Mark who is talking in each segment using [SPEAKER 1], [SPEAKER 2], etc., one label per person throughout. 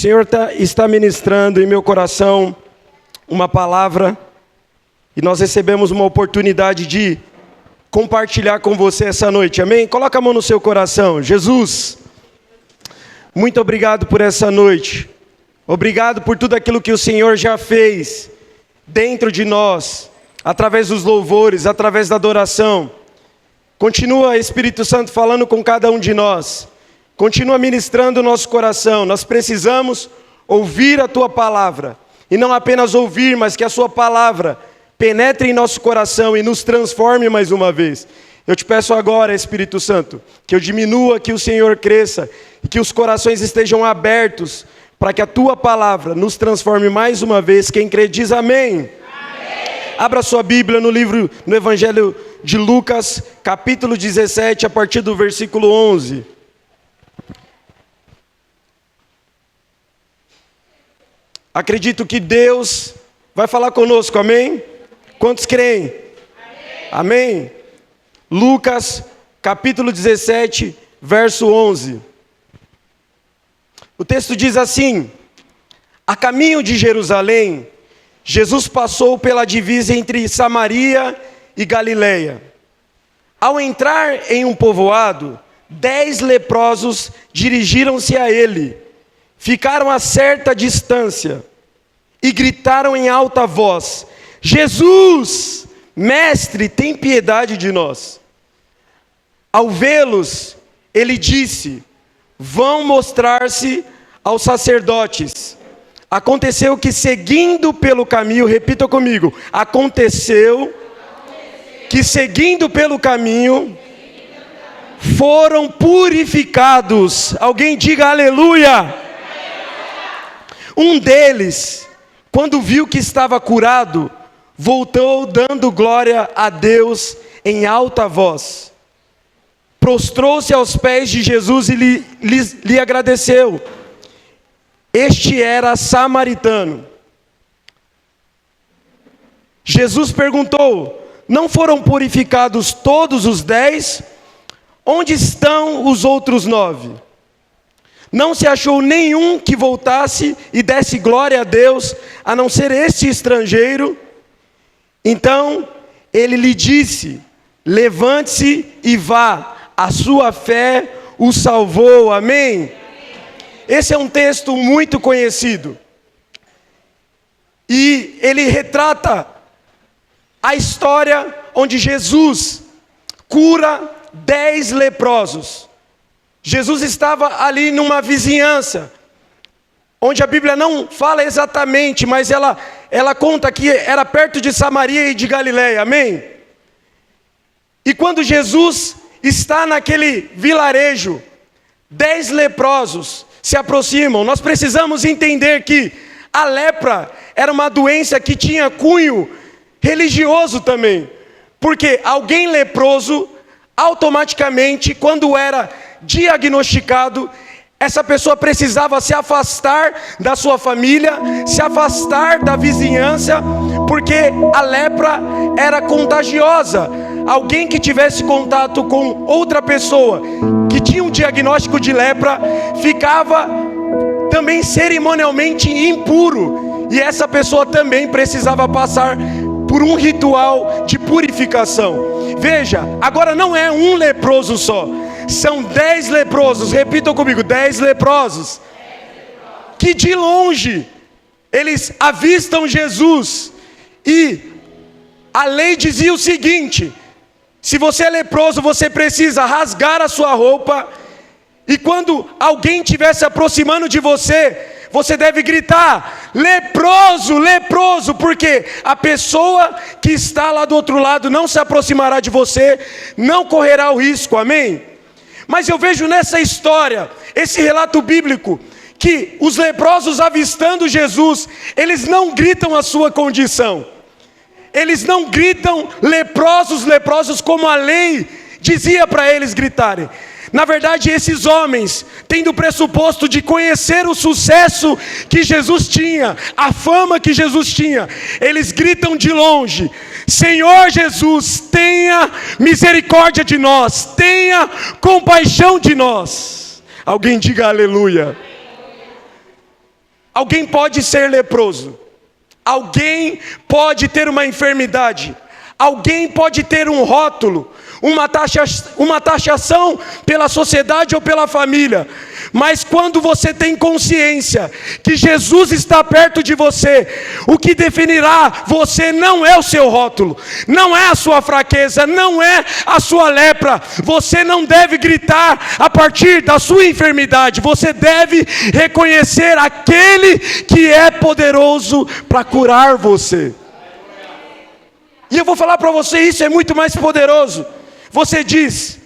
[SPEAKER 1] Senhor está ministrando em meu coração uma palavra e nós recebemos uma oportunidade de compartilhar com você essa noite, amém? Coloca a mão no seu coração. Jesus, muito obrigado por essa noite, obrigado por tudo aquilo que o Senhor já fez dentro de nós, através dos louvores, através da adoração. Continua, Espírito Santo, falando com cada um de nós. Continua ministrando o nosso coração. Nós precisamos ouvir a Tua palavra. E não apenas ouvir, mas que a Sua palavra penetre em nosso coração e nos transforme mais uma vez. Eu te peço agora, Espírito Santo, que eu diminua, que o Senhor cresça, e que os corações estejam abertos, para que a Tua palavra nos transforme mais uma vez. Quem crê diz amém. Abra sua Bíblia no Evangelho de Lucas, capítulo 17, a partir do versículo 11. Acredito que Deus vai falar conosco, amém? Quantos creem? Amém? Lucas, capítulo 17, verso 11. O texto diz assim: a caminho de Jerusalém, Jesus passou pela divisa entre Samaria e Galileia. Ao entrar em um povoado, 10 leprosos dirigiram-se a ele. Ficaram a certa distância e gritaram em alta voz: Jesus, mestre, tem piedade de nós. Ao vê-los, ele disse: vão mostrar-se aos sacerdotes. Aconteceu que seguindo pelo caminho, repita comigo, aconteceu que seguindo pelo caminho, foram purificados. Alguém diga aleluia. Um deles, quando viu que estava curado, voltou dando glória a Deus em alta voz. Prostrou-se aos pés de Jesus e lhe agradeceu. Este era samaritano. Jesus perguntou: não foram purificados todos os 10? Onde estão os outros 9? Não se achou nenhum que voltasse e desse glória a Deus, a não ser este estrangeiro. Então ele lhe disse: levante-se e vá, a sua fé o salvou, amém? Esse é um texto muito conhecido, e ele retrata a história onde Jesus cura 10 leprosos. Jesus estava ali numa vizinhança, onde a Bíblia não fala exatamente, mas ela conta que era perto de Samaria e de Galileia, amém? E quando Jesus está naquele vilarejo, 10 leprosos se aproximam. Nós precisamos entender que a lepra era uma doença que tinha cunho religioso também, porque alguém leproso, automaticamente, quando era diagnosticado, essa pessoa precisava se afastar da sua família, se afastar da vizinhança, porque a lepra era contagiosa. Alguém que tivesse contato com outra pessoa que tinha um diagnóstico de lepra, ficava também cerimonialmente impuro, e essa pessoa também precisava passar por um ritual de purificação. Veja, agora não é um leproso só, são 10 leprosos, repitam comigo, 10 leprosos, que de longe, eles avistam Jesus, e a lei dizia o seguinte: se você é leproso, você precisa rasgar a sua roupa, e quando alguém estiver se aproximando de você, você deve gritar: leproso, leproso, porque a pessoa que está lá do outro lado não se aproximará de você, não correrá o risco, amém? Mas eu vejo nessa história, esse relato bíblico, que os leprosos avistando Jesus, eles não gritam a sua condição, eles não gritam leprosos, leprosos, como a lei dizia para eles gritarem. Na verdade, esses homens, tendo o pressuposto de conhecer o sucesso que Jesus tinha, a fama que Jesus tinha, eles gritam de longe: Senhor Jesus, tenha misericórdia de nós, tenha compaixão de nós. Alguém diga aleluia. Alguém pode ser leproso. Alguém pode ter uma enfermidade. Alguém pode ter um rótulo, uma taxação pela sociedade ou pela família. Mas quando você tem consciência que Jesus está perto de você, o que definirá você não é o seu rótulo, não é a sua fraqueza, não é a sua lepra. Você não deve gritar a partir da sua enfermidade. Você deve reconhecer aquele que é poderoso para curar você. E eu vou falar para você, isso é muito mais poderoso. Você diz: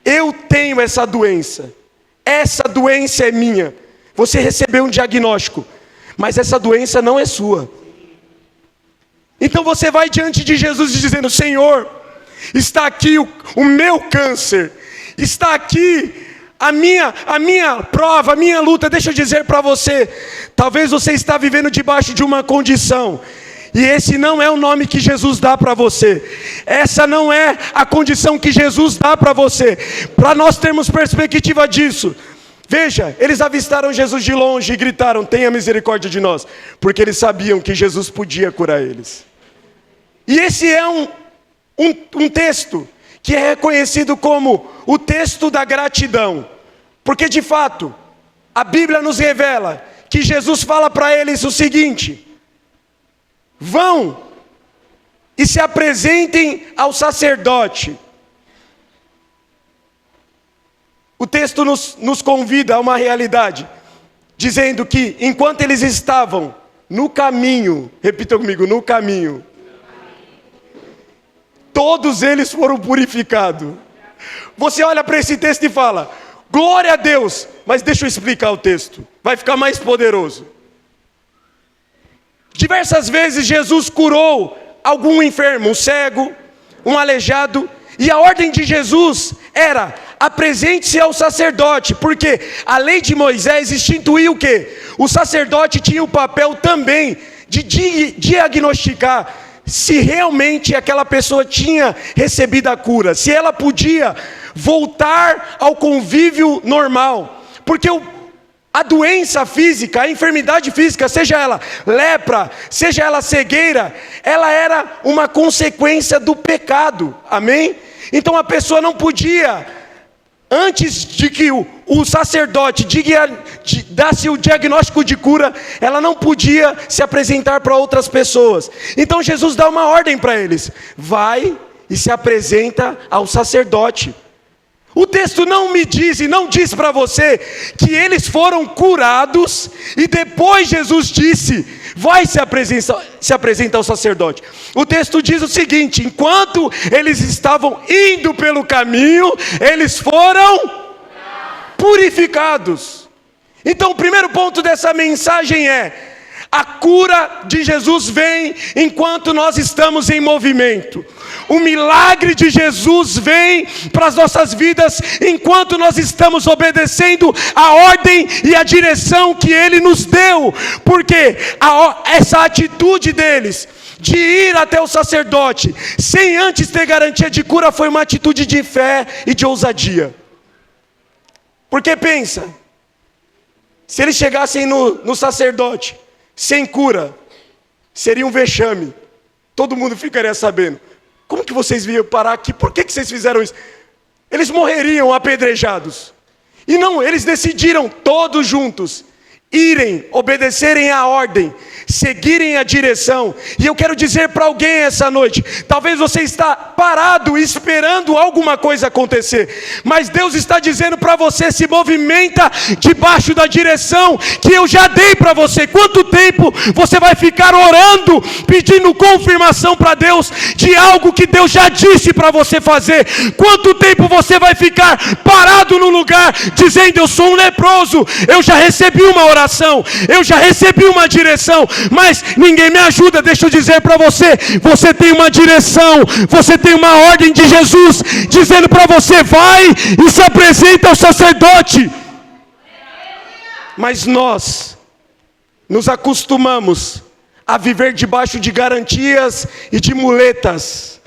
[SPEAKER 1] eu tenho essa doença é minha. Você recebeu um diagnóstico, mas essa doença não é sua. Então você vai diante de Jesus dizendo: Senhor, está aqui o meu câncer, está aqui a minha prova, a minha luta. Deixa eu dizer para você, talvez você está vivendo debaixo de uma condição, e esse não é o nome que Jesus dá para você. Essa não é a condição que Jesus dá para você. Para nós termos perspectiva disso, veja, eles avistaram Jesus de longe e gritaram: tenha misericórdia de nós, porque eles sabiam que Jesus podia curar eles. E esse é um texto que é reconhecido como o texto da gratidão, porque de fato a Bíblia nos revela que Jesus fala para eles o seguinte: vão e se apresentem ao sacerdote. O texto nos convida a uma realidade, dizendo que enquanto eles estavam no caminho, repita comigo, no caminho, todos eles foram purificados. Você olha para esse texto e fala: glória a Deus. Mas deixa eu explicar o texto, vai ficar mais poderoso. Diversas vezes Jesus curou algum enfermo, um cego, um aleijado, e a ordem de Jesus era: apresente-se ao sacerdote, porque a lei de Moisés instituiu que o sacerdote tinha o papel também de diagnosticar se realmente aquela pessoa tinha recebido a cura, se ela podia voltar ao convívio normal, porque a doença física, a enfermidade física, seja ela lepra, seja ela cegueira, ela era uma consequência do pecado, amém? Então a pessoa não podia, antes de que o sacerdote desse o diagnóstico de cura, ela não podia se apresentar para outras pessoas. Então Jesus dá uma ordem para eles: vai e se apresenta ao sacerdote. O texto não me diz e não diz para você que eles foram curados e depois Jesus disse: vai se apresenta ao sacerdote. O texto diz o seguinte: enquanto eles estavam indo pelo caminho, eles foram purificados. Então o primeiro ponto dessa mensagem é: a cura de Jesus vem enquanto nós estamos em movimento. O milagre de Jesus vem para as nossas vidas enquanto nós estamos obedecendo a ordem e a direção que Ele nos deu. Porque essa atitude deles de ir até o sacerdote sem antes ter garantia de cura foi uma atitude de fé e de ousadia. Porque pensa, se eles chegassem no sacerdote sem cura, seria um vexame, todo mundo ficaria sabendo. Como que vocês vieram parar aqui? Por que vocês fizeram isso? Eles morreriam apedrejados. E não, eles decidiram todos juntos irem, obedecerem a ordem, seguirem a direção. E eu quero dizer para alguém essa noite: talvez você está parado esperando alguma coisa acontecer, mas Deus está dizendo para você: se movimenta debaixo da direção que eu já dei para você. Quanto tempo você vai ficar orando, pedindo confirmação para Deus de algo que Deus já disse para você fazer? Quanto tempo você vai ficar parado no lugar dizendo: eu sou um leproso, eu já recebi uma oração, eu já recebi uma direção, mas ninguém me ajuda? Deixa eu dizer para você: você tem uma direção, você tem uma ordem de Jesus dizendo para você: vai e se apresenta ao sacerdote. Mas nós nos acostumamos a viver debaixo de garantias e de muletas.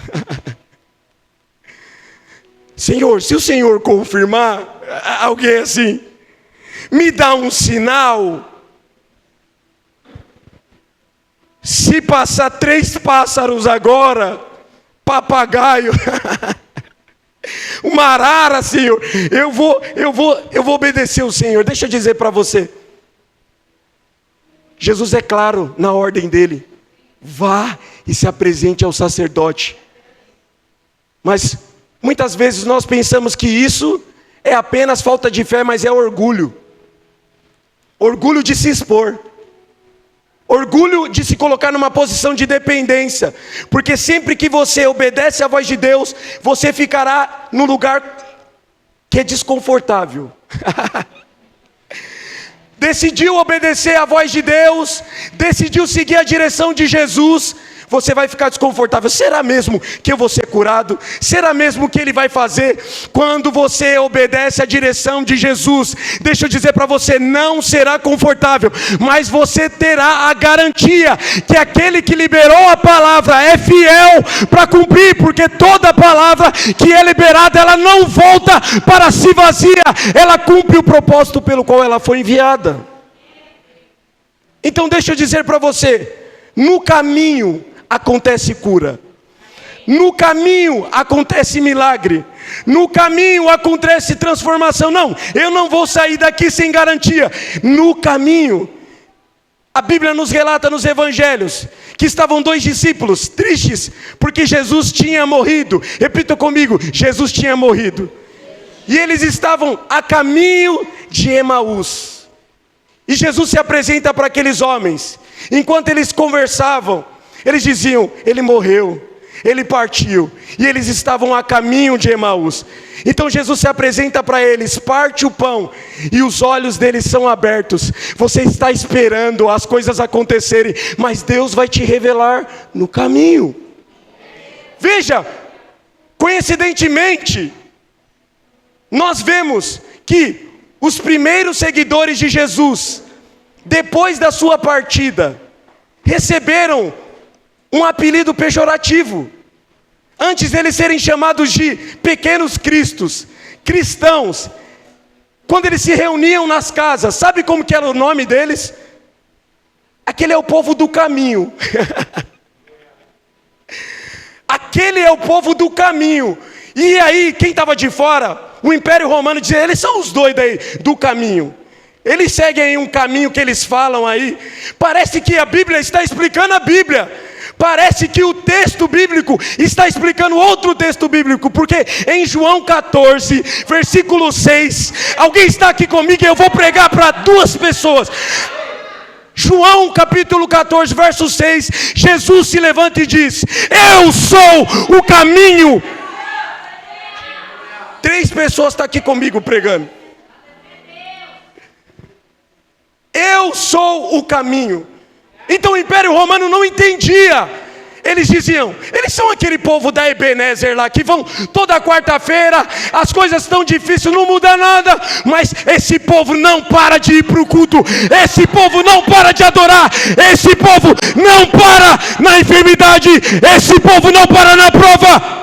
[SPEAKER 1] Senhor, se o Senhor confirmar, alguém assim, Me dá um sinal. Se passar 3 pássaros agora, papagaio, uma arara, Senhor, eu vou obedecer o Senhor. Deixa eu dizer para você, Jesus é claro na ordem dele: vá e se apresente ao sacerdote. Mas muitas vezes nós pensamos que isso é apenas falta de fé, mas é orgulho. Orgulho de se expor. Orgulho de se colocar numa posição de dependência. Porque sempre que você obedece à voz de Deus, você ficará num lugar que é desconfortável. Decidiu obedecer à voz de Deus, decidiu seguir a direção de Jesus, você vai ficar desconfortável. Será mesmo que eu vou ser curado? Será mesmo que Ele vai fazer? Quando você obedece à direção de Jesus, deixa eu dizer para você, não será confortável, mas você terá a garantia que aquele que liberou a palavra é fiel para cumprir, porque toda palavra que é liberada, ela não volta para si vazia, ela cumpre o propósito pelo qual ela foi enviada. Então deixa eu dizer para você, no caminho acontece cura, no caminho acontece milagre, no caminho acontece transformação. Não, eu não vou sair daqui sem garantia. No caminho, a Bíblia nos relata nos evangelhos que estavam 2 discípulos tristes porque Jesus tinha morrido. Repita comigo: Jesus tinha morrido. E eles estavam a caminho de Emaús. E Jesus se apresenta para aqueles homens. Enquanto eles conversavam, eles diziam: Ele morreu, Ele partiu. E eles estavam a caminho de Emaús. Então Jesus se apresenta para eles, parte o pão, e os olhos deles são abertos. Você está esperando as coisas acontecerem, mas Deus vai te revelar no caminho. Veja, coincidentemente, nós vemos que os primeiros seguidores de Jesus, depois da sua partida, receberam um apelido pejorativo. Antes deles serem chamados de pequenos cristos, cristãos, quando eles se reuniam nas casas, sabe como que era o nome deles? Aquele é o povo do caminho. Aquele é o povo do caminho. E aí, quem estava de fora, o Império Romano dizia: eles são os doidos aí do caminho. Eles seguem aí um caminho que eles falam aí. Parece que a Bíblia está explicando a Bíblia. Parece que o texto bíblico está explicando outro texto bíblico, porque em João 14, versículo 6, alguém está aqui comigo e eu vou pregar para 2 pessoas. João capítulo 14, verso 6, Jesus se levanta e diz: eu sou o caminho. 3 pessoas estão aqui comigo pregando. Eu sou o caminho. Então o Império Romano não entendia. Eles diziam: eles são aquele povo da Ebenezer lá, que vão toda quarta-feira, as coisas estão difíceis, não muda nada, mas esse povo não para de ir para o culto, esse povo não para de adorar, esse povo não para na enfermidade, esse povo não para na prova.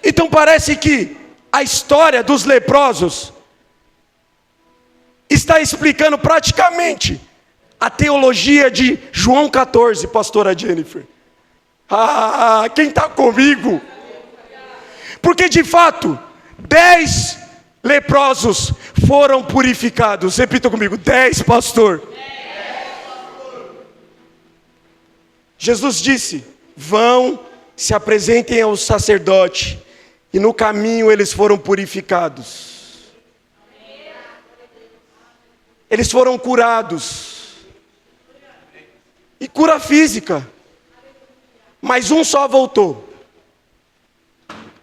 [SPEAKER 1] Então parece que a história dos leprosos está explicando praticamente a teologia de João 14, pastora Jennifer. Quem está comigo? Porque de fato, 10 leprosos foram purificados. Repita comigo: 10, pastor. 10, pastor. Jesus disse: vão, se apresentem ao sacerdote. E no caminho eles foram purificados. Eles foram curados. E cura física. Mas um só voltou.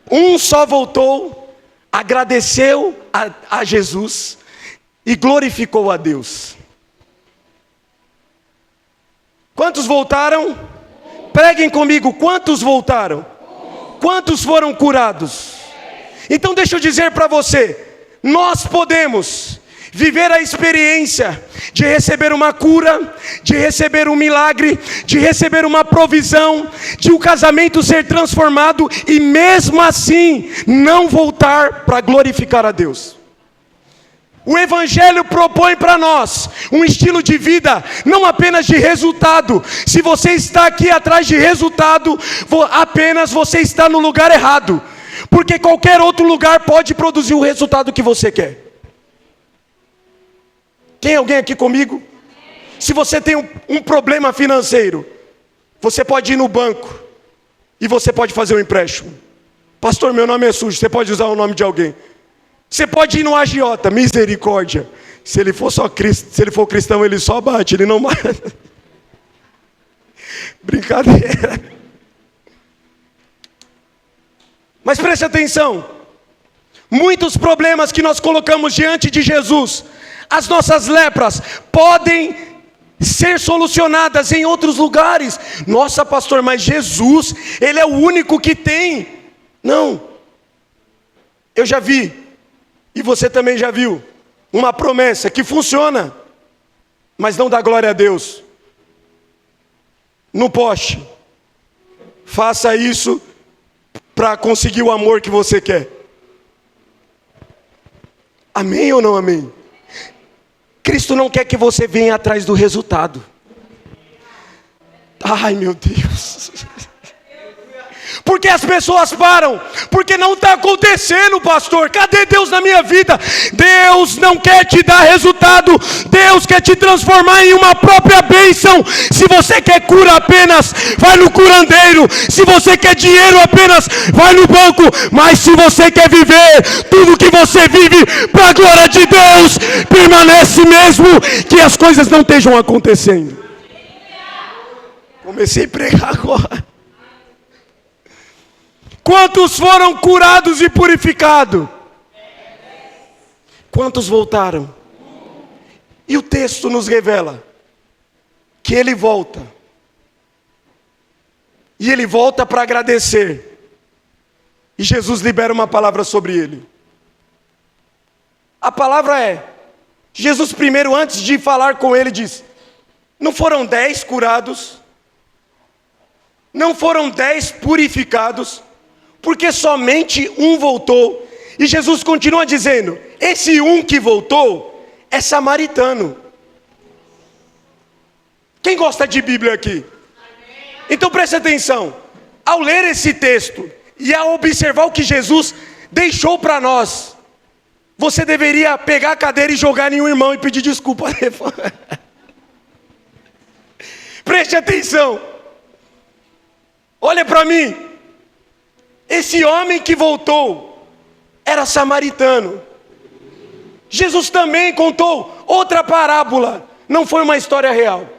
[SPEAKER 1] Um só voltou, agradeceu a Jesus e glorificou a Deus. Quantos voltaram? Preguem comigo, quantos voltaram? Quantos foram curados? Então deixa eu dizer para você, nós podemos viver a experiência de receber uma cura, de receber um milagre, de receber uma provisão, de um casamento ser transformado e mesmo assim não voltar para glorificar a Deus. O Evangelho propõe para nós um estilo de vida, não apenas de resultado. Se você está aqui atrás de resultado, apenas você está no lugar errado, porque qualquer outro lugar pode produzir o resultado que você quer. Tem alguém aqui comigo? Se você tem um problema financeiro, você pode ir no banco e você pode fazer um empréstimo. Pastor, meu nome é sujo, você pode usar o nome de alguém. Você pode ir no agiota, misericórdia. Se ele for cristão, ele só bate, ele não mata. Brincadeira. Mas preste atenção. Muitos problemas que nós colocamos diante de Jesus, as nossas lepras, podem ser solucionadas em outros lugares. Nossa, pastor, mas Jesus, Ele é o único que tem. Não. Eu já vi, e você também já viu, uma promessa que funciona, mas não dá glória a Deus. No poste. Faça isso para conseguir o amor que você quer. Amém ou não amém? Cristo não quer que você venha atrás do resultado. Ai, meu Deus. Porque as pessoas param, porque não está acontecendo, pastor. Cadê Deus na minha vida? Deus não quer te dar resultado, Deus quer te transformar em uma própria bênção. Se você quer cura apenas, vai no curandeiro. Se você quer dinheiro apenas, vai no banco. Mas se você quer viver tudo que você vive para a glória de Deus, permanece mesmo que as coisas não estejam acontecendo. Comecei a pregar agora. Quantos foram curados e purificados? Quantos voltaram? E o texto nos revela que ele volta. E ele volta para agradecer. E Jesus libera uma palavra sobre ele. A palavra é: Jesus primeiro, antes de falar com ele, disse: não foram 10 curados? Não foram 10 purificados? Porque somente um voltou. E Jesus continua dizendo: esse um que voltou é samaritano. Quem gosta de Bíblia aqui? Então preste atenção. Ao ler esse texto e ao observar o que Jesus deixou para nós, você deveria pegar a cadeira e jogar em um irmão e pedir desculpa. Preste atenção. Olha para mim. Esse homem que voltou era samaritano. Jesus também contou outra parábola. Não foi uma história real.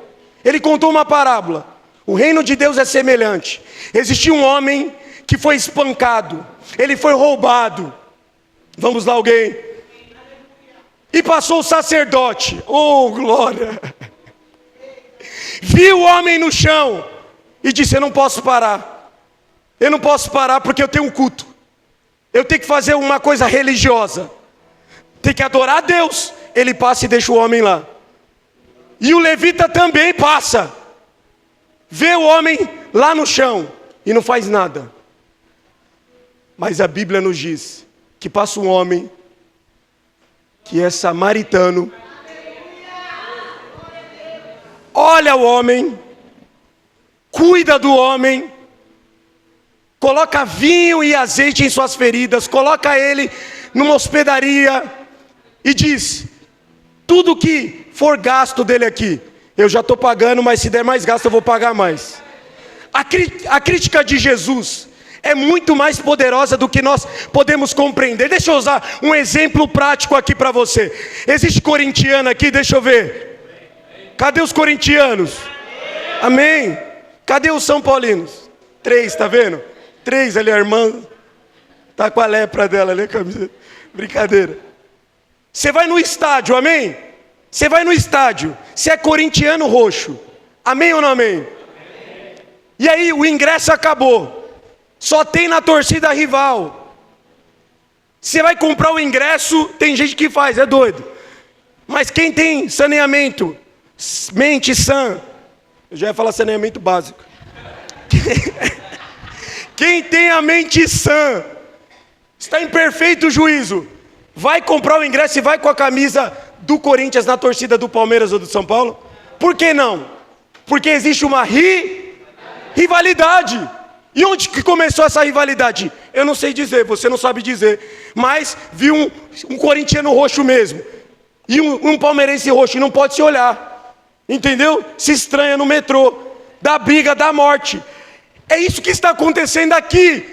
[SPEAKER 1] Ele contou uma parábola. O reino de Deus é semelhante. Existia um homem que foi espancado. Ele foi roubado. Vamos lá, alguém. E passou o sacerdote. Oh, glória. Viu o homem no chão e disse: eu não posso parar. Eu não posso parar porque eu tenho um culto. Eu tenho que fazer uma coisa religiosa. Tem que adorar a Deus. Ele passa e deixa o homem lá. E o levita também passa. Vê o homem lá no chão e não faz nada. Mas a Bíblia nos diz que passa um homem que é samaritano. Olha o homem. Cuida do homem. Coloca vinho e azeite em suas feridas, coloca ele numa hospedaria e diz: tudo que for gasto dele aqui, eu já estou pagando, mas se der mais gasto eu vou pagar mais. A crítica de Jesus é muito mais poderosa do que nós podemos compreender. Deixa eu usar um exemplo prático aqui para você. Existe corintiano aqui? Deixa eu ver. Cadê os corintianos? Amém. Cadê os são paulinos? 3, tá vendo? 3 ali, a irmã está com a lepra dela ali, camisa. Brincadeira. Você vai no estádio, amém? Você vai no estádio, você é corintiano roxo, amém ou não amém? Amém. E aí o ingresso acabou, só tem na torcida rival. Você vai comprar o ingresso, tem gente que faz, é doido. Mas quem tem saneamento, mente sã, eu já ia falar saneamento básico. Quem tem a mente sã, está em perfeito juízo, vai comprar o ingresso e vai com a camisa do Corinthians na torcida do Palmeiras ou do São Paulo? Por que não? Porque existe uma rivalidade. E onde que começou essa rivalidade? Eu não sei dizer, você não sabe dizer. Mas vi um corintiano roxo mesmo. E um palmeirense roxo, e não pode se olhar. Entendeu? Se estranha no metrô. Da briga, da morte. É isso que está acontecendo aqui.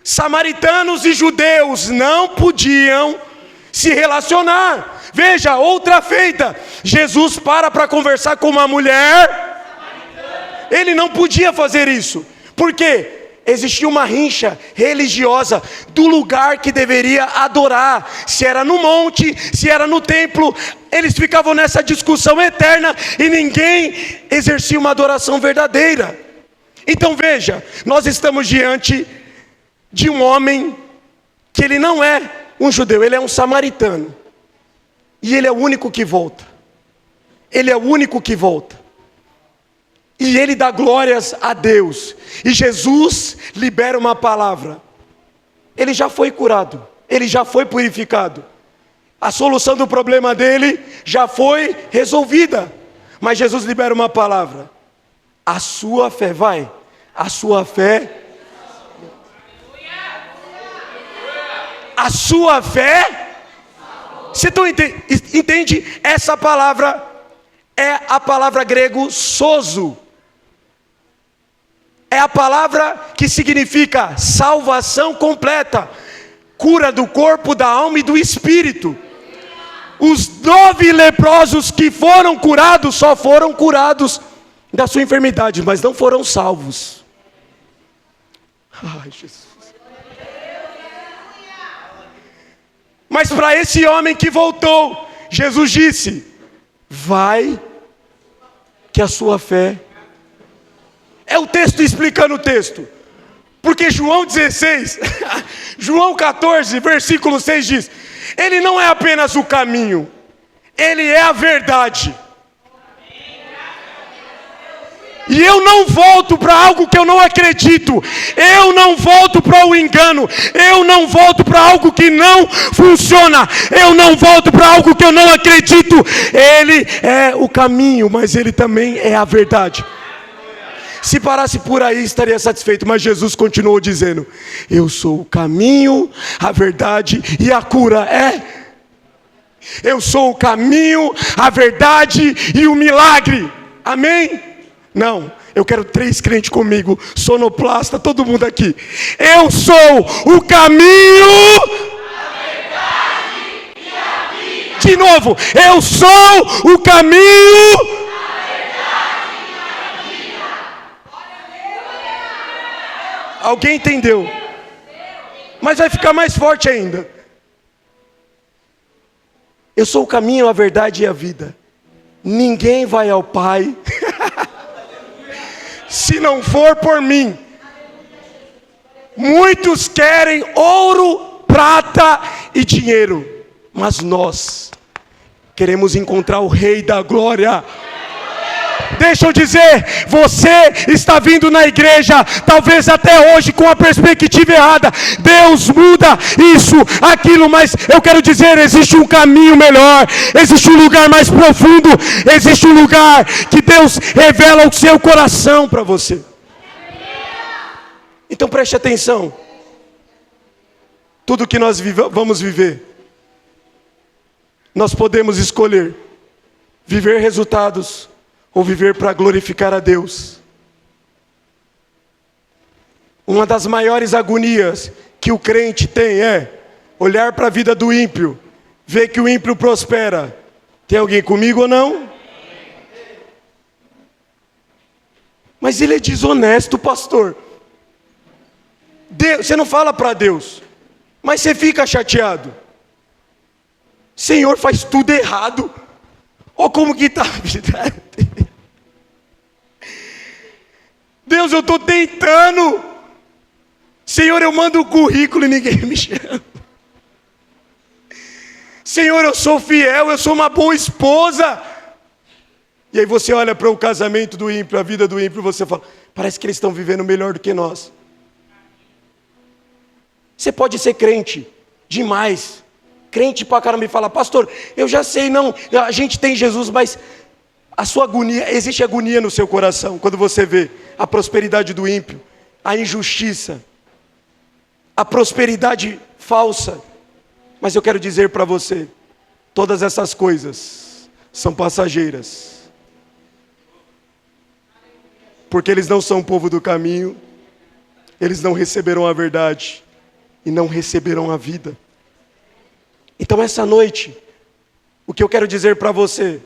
[SPEAKER 1] Samaritanos e judeus não podiam se relacionar. Veja, outra feita. Jesus para conversar com uma mulher. Ele não podia fazer isso. Por quê? Existia uma rincha religiosa do lugar que deveria adorar. Se era no monte, se era no templo. Eles ficavam nessa discussão eterna e ninguém exercia uma adoração verdadeira. Então veja, nós estamos diante de um homem que ele não é um judeu, ele é um samaritano. E ele é o único que volta. Ele é o único que volta. E ele dá glórias a Deus. E Jesus libera uma palavra. Ele já foi curado. Ele já foi purificado. A solução do problema dele já foi resolvida. Mas Jesus libera uma palavra. A sua fé, vai. A sua fé. A sua fé. Você entende? Essa palavra é a palavra grego sozo. É a palavra que significa salvação completa, cura do corpo, da alma e do espírito. Os 9 leprosos que foram curados, só foram curados da sua enfermidade, mas não foram salvos. Ai, Jesus. Mas para esse homem que voltou, Jesus disse: vai, que a sua fé... É o texto explicando o texto. Porque João 16, João 14, versículo 6 diz: Ele não é apenas o caminho, Ele é a verdade. E eu não volto para algo que eu não acredito. Eu não volto para o engano. Eu não volto para algo que não funciona. Eu não volto para algo que eu não acredito. Ele é o caminho, mas Ele também é a verdade. Se parasse por aí, estaria satisfeito. Mas Jesus continuou dizendo: eu sou o caminho, a verdade e a cura. Eu sou o caminho, a verdade e o milagre. Amém? Não, eu quero 3 crentes comigo. Sonoplasta, todo mundo aqui. Eu sou o caminho, a verdade e a vida. De novo, eu sou o caminho. Alguém entendeu? Mas vai ficar mais forte ainda. Eu sou o caminho, a verdade e a vida. Ninguém vai ao Pai se não for por mim. Muitos querem ouro, prata e dinheiro, mas nós queremos encontrar o Rei da Glória. Deixa eu dizer, você está vindo na igreja, talvez até hoje com a perspectiva errada. Deus muda isso, aquilo, mas eu quero dizer, existe um caminho melhor, existe um lugar mais profundo, existe um lugar que Deus revela o seu coração para você. Então preste atenção. Tudo que nós vamos viver, nós podemos escolher viver resultados ou viver para glorificar a Deus. Uma das maiores agonias que o crente tem é olhar para a vida do ímpio, ver que o ímpio prospera. Tem alguém comigo ou não? Mas ele é desonesto, pastor. Deus, você não fala para Deus, mas você fica chateado. Senhor, faz tudo errado. Olha como que está a vida. Deus, eu estou tentando. Senhor, eu mando o currículo e ninguém me chama. Senhor, eu sou fiel, eu sou uma boa esposa. E aí você olha para o casamento do ímpio, a vida do ímpio, e você fala, parece que eles estão vivendo melhor do que nós. Você pode ser crente demais, crente pra caramba, e falar, pastor, eu já sei, não, a gente tem Jesus, mas a sua agonia, existe agonia no seu coração, quando você vê a prosperidade do ímpio, a injustiça, a prosperidade falsa. Mas eu quero dizer para você, todas essas coisas são passageiras. Porque eles não são o povo do caminho, eles não receberão a verdade e não receberão a vida. Então essa noite, o que eu quero dizer para você,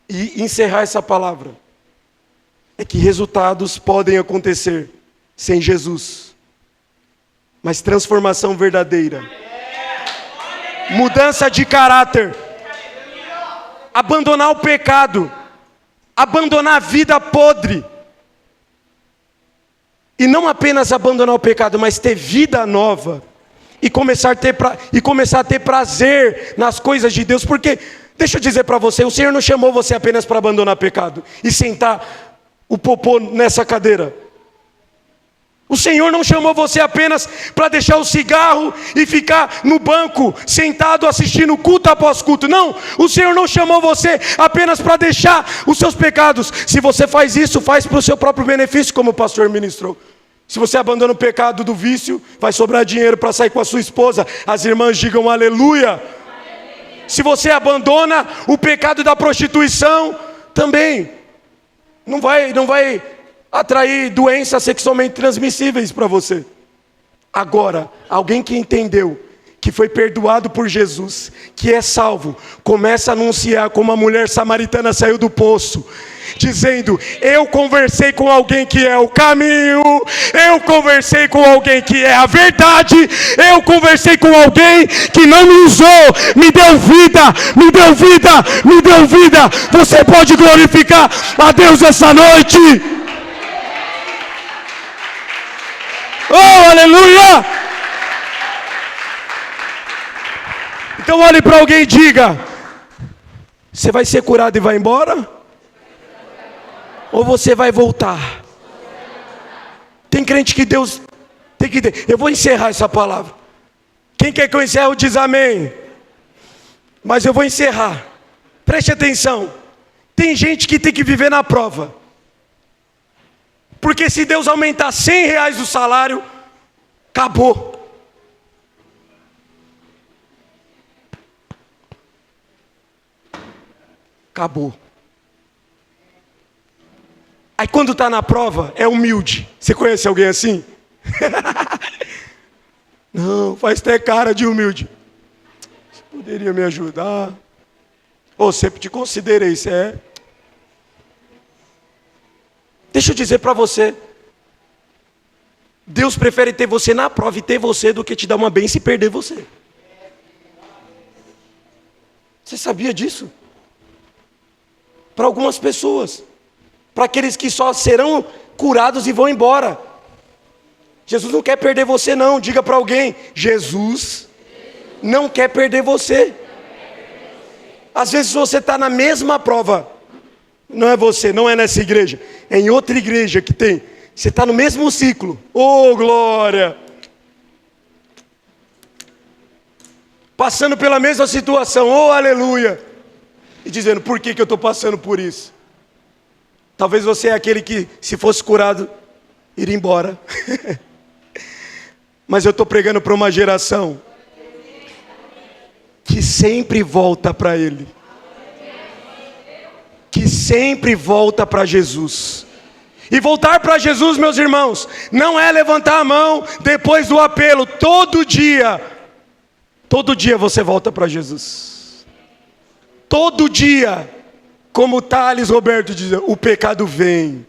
[SPEAKER 1] e encerrar essa palavra, é que resultados podem acontecer sem Jesus, mas transformação verdadeira, mudança de caráter, abandonar o pecado, abandonar a vida podre, e não apenas abandonar o pecado, mas ter vida nova, e começar a ter prazer nas coisas de Deus. Porque, deixa eu dizer para você, o Senhor não chamou você apenas para abandonar o pecado e sentar o popô nessa cadeira. O Senhor não chamou você apenas para deixar o cigarro e ficar no banco, sentado assistindo culto após culto. Não, o Senhor não chamou você apenas para deixar os seus pecados. Se você faz isso, faz para o seu próprio benefício, como o pastor ministrou. Se você abandona o pecado do vício, vai sobrar dinheiro para sair com a sua esposa. As irmãs digam aleluia. Se você abandona o pecado da prostituição, também não vai atrair doenças sexualmente transmissíveis para você. Agora, alguém que entendeu que foi perdoado por Jesus, que é salvo, começa a anunciar como a mulher samaritana saiu do poço, dizendo, eu conversei com alguém que é o caminho, eu conversei com alguém que é a verdade, eu conversei com alguém que não me usou, me deu vida, me deu vida, me deu vida. Você pode glorificar a Deus essa noite. Oh, aleluia! Então olhe para alguém e diga, você vai ser curado e vai embora? Ou você vai voltar? Tem crente que Deus tem que ter. Eu vou encerrar essa palavra. Quem quer que eu encerre, diz amém. Mas eu vou encerrar. Preste atenção. Tem gente que tem que viver na prova. Porque se Deus aumentar R$100 o salário, acabou. Acabou. Aí quando está na prova, é humilde. Você conhece alguém assim? Não, faz até cara de humilde. Você poderia me ajudar? Ou sempre te considerei, você é. Deixa eu dizer para você. Deus prefere ter você na prova e ter você do que te dar uma bênção e perder você. Você sabia disso? Para algumas pessoas. Para aqueles que só serão curados e vão embora. Jesus não quer perder você não. Diga para alguém, Jesus não quer perder você. Às vezes você está na mesma prova. Não é você, não é nessa igreja. É em outra igreja que tem. Você está no mesmo ciclo. Oh, glória! Passando pela mesma situação. Oh, aleluia! E dizendo, por que eu estou passando por isso? Talvez você é aquele que, se fosse curado, iria embora. Mas eu estou pregando para uma geração que sempre volta para Ele. Que sempre volta para Jesus. E voltar para Jesus, meus irmãos, não é levantar a mão depois do apelo. Todo dia você volta para Jesus. Todo dia. Como Thales Roberto diz, o pecado vem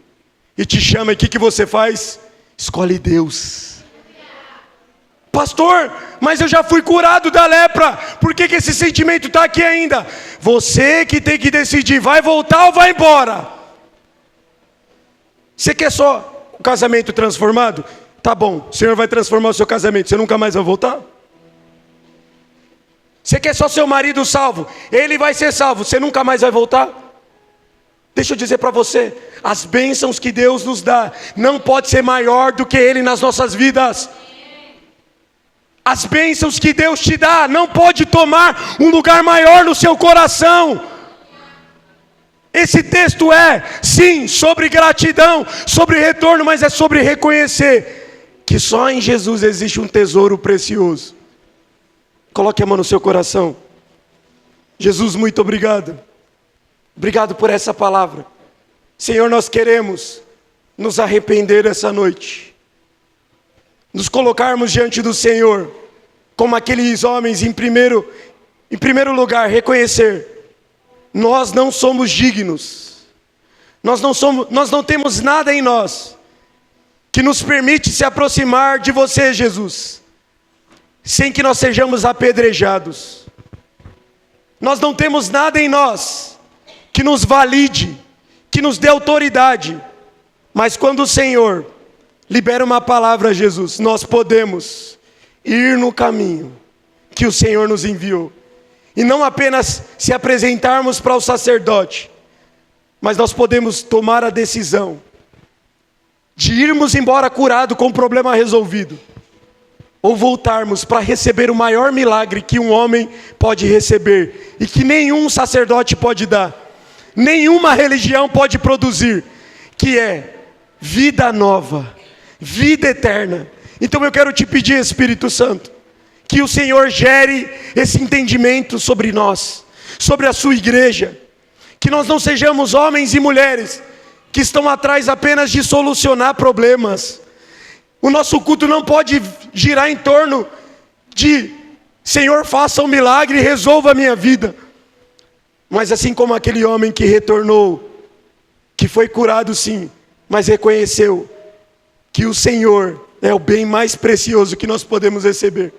[SPEAKER 1] e te chama, e o que você faz? Escolhe Deus. Pastor, mas eu já fui curado da lepra, por que esse sentimento está aqui ainda? Você que tem que decidir, vai voltar ou vai embora? Você quer só o casamento transformado? Tá bom, o Senhor vai transformar o seu casamento, você nunca mais vai voltar? Você quer só seu marido salvo? Ele vai ser salvo, você nunca mais vai voltar? Deixa eu dizer para você, as bênçãos que Deus nos dá, não pode ser maior do que Ele nas nossas vidas. As bênçãos que Deus te dá, não pode tomar um lugar maior no seu coração. Esse texto é, sim, sobre gratidão, sobre retorno, mas é sobre reconhecer que só em Jesus existe um tesouro precioso. Coloque a mão no seu coração. Jesus, muito obrigado. Obrigado por essa palavra. Senhor, nós queremos nos arrepender essa noite. Nos colocarmos diante do Senhor, como aqueles homens, em primeiro lugar, reconhecer: nós não somos dignos. Nós não temos nada em nós que nos permite se aproximar de você, Jesus, sem que nós sejamos apedrejados. Nós não temos nada em nós que nos valide, que nos dê autoridade. Mas quando o Senhor libera uma palavra, Jesus, nós podemos ir no caminho que o Senhor nos enviou. E não apenas se apresentarmos para o sacerdote, mas nós podemos tomar a decisão de irmos embora curado com o problema resolvido, ou voltarmos para receber o maior milagre que um homem pode receber, e que nenhum sacerdote pode dar, nenhuma religião pode produzir, que é vida nova, vida eterna. Então eu quero te pedir, Espírito Santo, que o Senhor gere esse entendimento sobre nós, sobre a sua igreja, que nós não sejamos homens e mulheres que estão atrás apenas de solucionar problemas. O nosso culto não pode girar em torno de: Senhor, faça um milagre e resolva a minha vida. Mas assim como aquele homem que retornou, que foi curado sim, mas reconheceu que o Senhor é o bem mais precioso que nós podemos receber.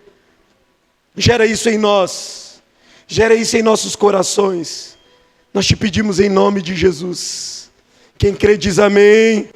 [SPEAKER 1] Gera isso em nós, gera isso em nossos corações. Nós te pedimos em nome de Jesus. Quem crê diz amém.